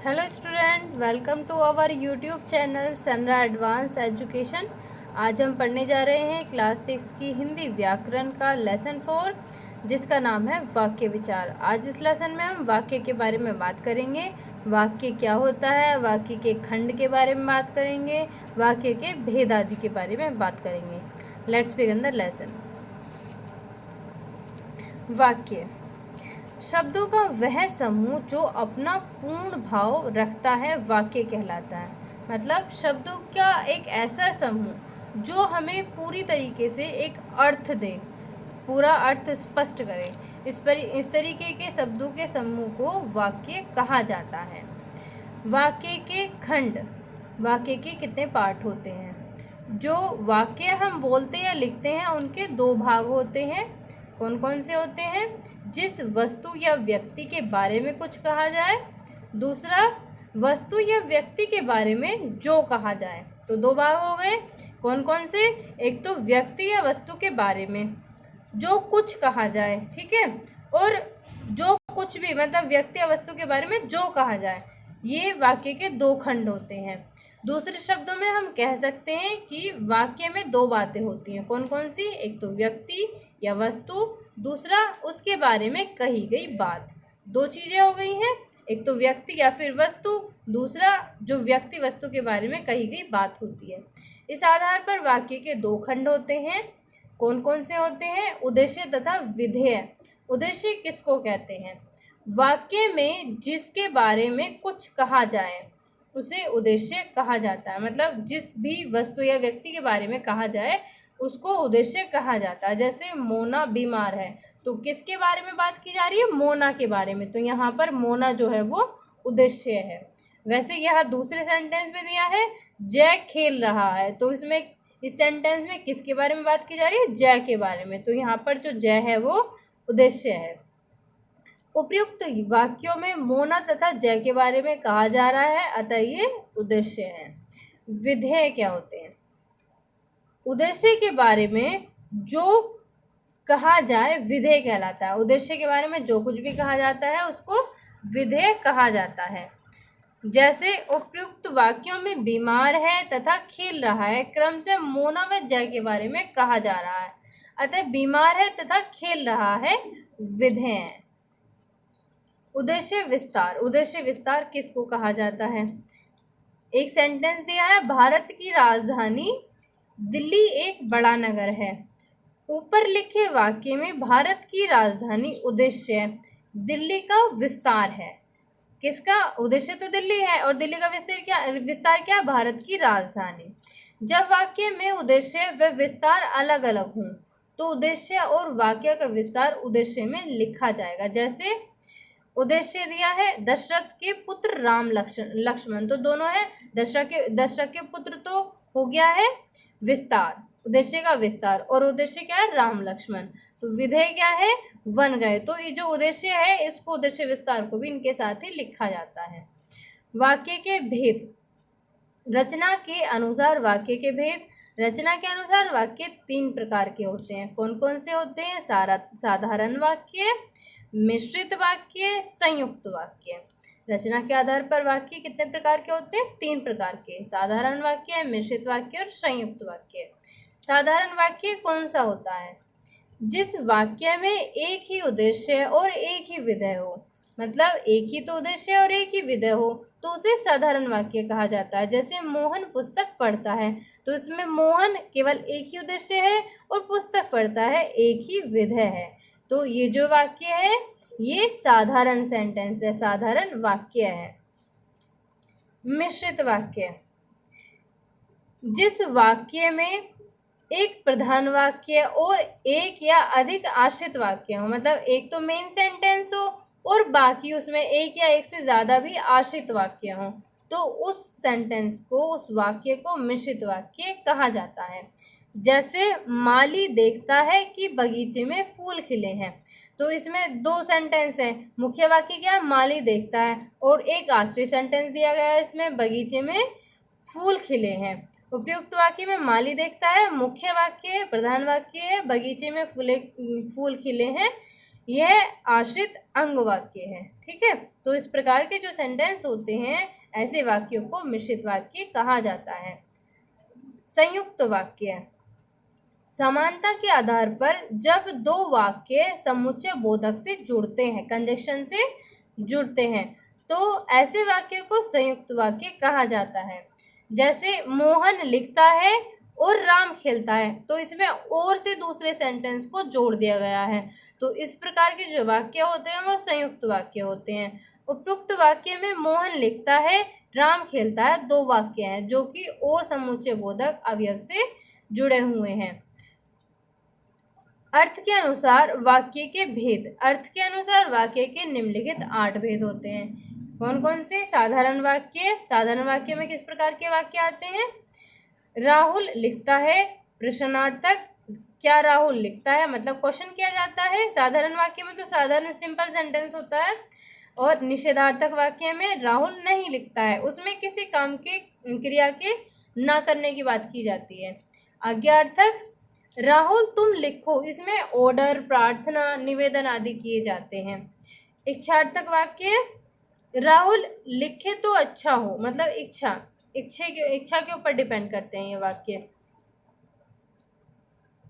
Hello student, welcome to our YouTube channel Sanra advance education. आज हम पढ़ने जा रहे हैं क्लास 6 की हिंदी व्याकरण का लेसन 4, जिसका नाम है वाक्य विचार। आज इस लेसन में हम वाक्य के बारे में बात करेंगे। वाक्य क्या होता है, वाक्य के खंड के बारे में बात करेंगे, वाक्य के भेद आदि के बारे में बात करेंगे। Let's begin the lesson. वाक्य शब्दों का वह समूह जो अपना पूर्ण भाव रखता है वाक्य कहलाता है। मतलब शब्दों का एक ऐसा समूह जो हमें पूरी तरीके से एक अर्थ दे, पूरा अर्थ स्पष्ट करे। इस तरीके के शब्दों के समूह को वाक्य कहा जाता है। वाक्य के खंड, वाक्य के कितने पार्ट होते हैं? जो वाक्य हम बोलते या लिखते हैं उनके दो भाग होते हैं। कौन कौन से होते हैं? जिस वस्तु या व्यक्ति के बारे में कुछ कहा जाए, दूसरा वस्तु या व्यक्ति के बारे में जो कहा जाए। तो दो भाग हो गए। कौन कौन से? एक तो व्यक्ति या वस्तु के बारे में जो कुछ कहा जाए, ठीक है, और जो कुछ भी, मतलब व्यक्ति या वस्तु के बारे में जो कहा जाए। ये वाक्य के दो खंड होते हैं। दूसरे शब्दों में हम कह सकते हैं कि वाक्य में दो बातें होती हैं। कौन कौन सी? एक तो व्यक्ति या वस्तु, दूसरा उसके बारे में कही गई बात। दो चीज़ें हो गई हैं, एक तो व्यक्ति या फिर वस्तु, दूसरा जो व्यक्ति वस्तु के बारे में कही गई बात होती है। इस आधार पर वाक्य के दो खंड होते हैं। कौन कौन से होते हैं? उद्देश्य तथा विधेय। उद्देश्य किसको कहते हैं? वाक्य में जिसके बारे में कुछ कहा जाए उसे उद्देश्य कहा जाता है। मतलब जिस भी वस्तु या व्यक्ति के बारे में कहा जाए उसको उद्देश्य कहा जाता है। जैसे मोना बीमार है, तो किसके बारे में बात की जा रही है? मोना के बारे में। तो यहाँ पर मोना जो है वो उद्देश्य है। वैसे यहाँ दूसरे सेंटेंस में दिया है जय खेल रहा है, तो इसमें इस सेंटेंस में किसके बारे में बात की जा रही है? जय के बारे में। तो यहाँ पर जो जय है वो उद्देश्य है। उपयुक्त वाक्यों में मोना तथा जय के बारे में कहा जा रहा है, अतः ये उद्देश्य है। विधेय क्या होते हैं? उद्देश्य के बारे में जो कहा जाए विधेय कहलाता है। उद्देश्य के बारे में जो कुछ भी कहा जाता है उसको विधेय कहा जाता है। जैसे उपयुक्त वाक्यों में बीमार है तथा खेल रहा है क्रमशः मोना व जय के बारे में कहा जा रहा है, अतः बीमार है तथा खेल रहा है विधेय है। उद्देश्य विस्तार। उद्देश्य विस्तार किसको कहा जाता है? एक सेंटेंस दिया है भारत की राजधानी दिल्ली एक बड़ा नगर है। ऊपर लिखे वाक्य में भारत की राजधानी उद्देश्य दिल्ली का विस्तार है। किसका? उद्देश्य तो दिल्ली है और दिल्ली का विस्तार क्या? भारत की राजधानी। जब वाक्य में उद्देश्य व विस्तार अलग अलग हों तो उद्देश्य और वाक्य का विस्तार उद्देश्य में लिखा जाएगा। जैसे उद्देश्य दिया है दशरथ के पुत्र राम लक्ष्मण, तो दोनों है। दशरथ के पुत्र तो हो गया है विस्तार, उद्देश्य का विस्तार, और उद्देश्य क्या है? राम लक्ष्मण। तो विधेय क्या है? बन गए। तो ये जो उद्देश्य है इसको, उद्देश्य विस्तार को भी इनके साथ ही लिखा जाता है। वाक्य के भेद। रचना के अनुसार वाक्य के भेद। रचना के अनुसार वाक्य तीन प्रकार के होते हैं। कौन कौन से होते हैं? साधारण वाक्य, मिश्रित वाक्य, संयुक्त वाक्य। रचना के आधार पर वाक्य कितने प्रकार के होते हैं? तीन प्रकार के। साधारण वाक्य, मिश्रित वाक्य और संयुक्त वाक्य। साधारण वाक्य कौन सा होता है? जिस वाक्य में एक ही उद्देश्य और एक ही विधेय हो, मतलब एक ही तो उद्देश्य और एक ही विधेय हो, तो उसे साधारण वाक्य कहा जाता है। जैसे मोहन पुस्तक पढ़ता है, तो इसमें मोहन केवल एक ही उद्देश्य है और पुस्तक पढ़ता है एक ही विधेय है। तो ये जो वाक्य है ये साधारण सेंटेंस है, साधारण वाक्य है। मिश्रित वाक्य। जिस वाक्य में एक प्रधान वाक्य और एक या अधिक आश्रित वाक्य हो, मतलब एक तो मेन सेंटेंस हो और बाकी उसमें एक या एक से ज़्यादा भी आश्रित वाक्य हो, तो उस सेंटेंस को, उस वाक्य को मिश्रित वाक्य कहा जाता है। जैसे माली देखता है कि बगीचे में फूल खिले हैं, तो इसमें दो सेंटेंस है। मुख्य वाक्य क्या है? माली देखता है, और एक आश्रित सेंटेंस दिया गया है इसमें बगीचे में फूल खिले हैं। उपयुक्त वाक्य में माली देखता है, मुख्य वाक्य है, प्रधान वाक्य है, बगीचे में फूल खिले हैं। यह आश्रित अंग वाक्य है। ठीक है, तो इस प्रकार के जो सेंटेंस होते हैं ऐसे वाक्यों को मिश्रित वाक्य कहा जाता है। संयुक्त वाक्य, समानता के आधार पर जब दो वाक्य समुच्चय बोधक से जुड़ते हैं, कंजक्शन से जुड़ते हैं, तो ऐसे वाक्य को संयुक्त वाक्य कहा जाता है। जैसे मोहन लिखता है और राम खेलता है, तो इसमें और से दूसरे सेंटेंस को जोड़ दिया गया है। तो इस प्रकार के जो वाक्य होते हैं वो संयुक्त वाक्य होते हैं। उपयुक्त वाक्य में मोहन लिखता है, राम खेलता है, दो वाक्य हैं जो कि और समुच्चय बोधक अवयव से जुड़े हुए हैं। अर्थ के अनुसार वाक्य के भेद, अर्थ के अनुसार वाक्य के निम्नलिखित 8 भेद होते हैं। कौन कौन से? साधारण वाक्य, साधारण वाक्य में किस प्रकार के वाक्य आते हैं? राहुल लिखता है, प्रश्नार्थक, क्या राहुल लिखता है, मतलब क्वेश्चन किया जाता है। साधारण वाक्य में तो साधारण सिंपल सेंटेंस होता है। और निषेधार्थक वाक्य में राहुल नहीं लिखता है, उसमें किसी काम के क्रिया के ना करने की बात की जाती है। आज्ञार्थक, राहुल तुम लिखो, इसमें ऑर्डर, प्रार्थना, निवेदन आदि किए जाते हैं। इच्छार्थक वाक्य, राहुल लिखे तो अच्छा हो, मतलब इच्छा के ऊपर डिपेंड करते हैं ये वाक्य,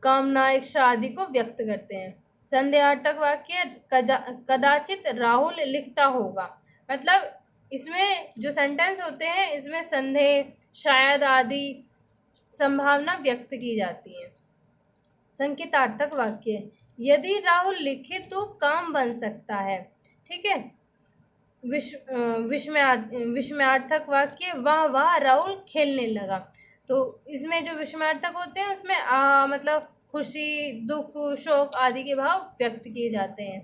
कामना, इच्छा आदि को व्यक्त करते हैं। संदेहार्थक वाक्य, कदाचित राहुल लिखता होगा, मतलब इसमें जो सेंटेंस होते हैं इसमें संदेह, शायद आदि संभावना व्यक्त की जाती है। संकेतार्थक वाक्य, यदि राहुल लिखे तो काम बन सकता है। ठीक है। विस्मयार्थक वाक्य, वाह वाह राहुल खेलने लगा। तो इसमें जो विस्मयार्थक होते हैं उसमें मतलब खुशी, दुख, शोक आदि के भाव व्यक्त किए जाते हैं।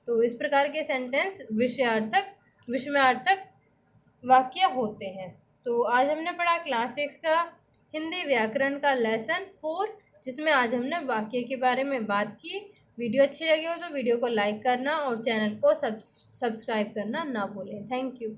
तो इस प्रकार के सेंटेंस विस्मयार्थक वाक्य होते हैं। तो आज हमने पढ़ा क्लास 6 का हिंदी व्याकरण का लेसन 4, जिसमें आज हमने वाक्य के बारे में बात की। वीडियो अच्छी लगी हो तो वीडियो को लाइक करना और चैनल को सब्सक्राइब करना ना भूलें। Thank you.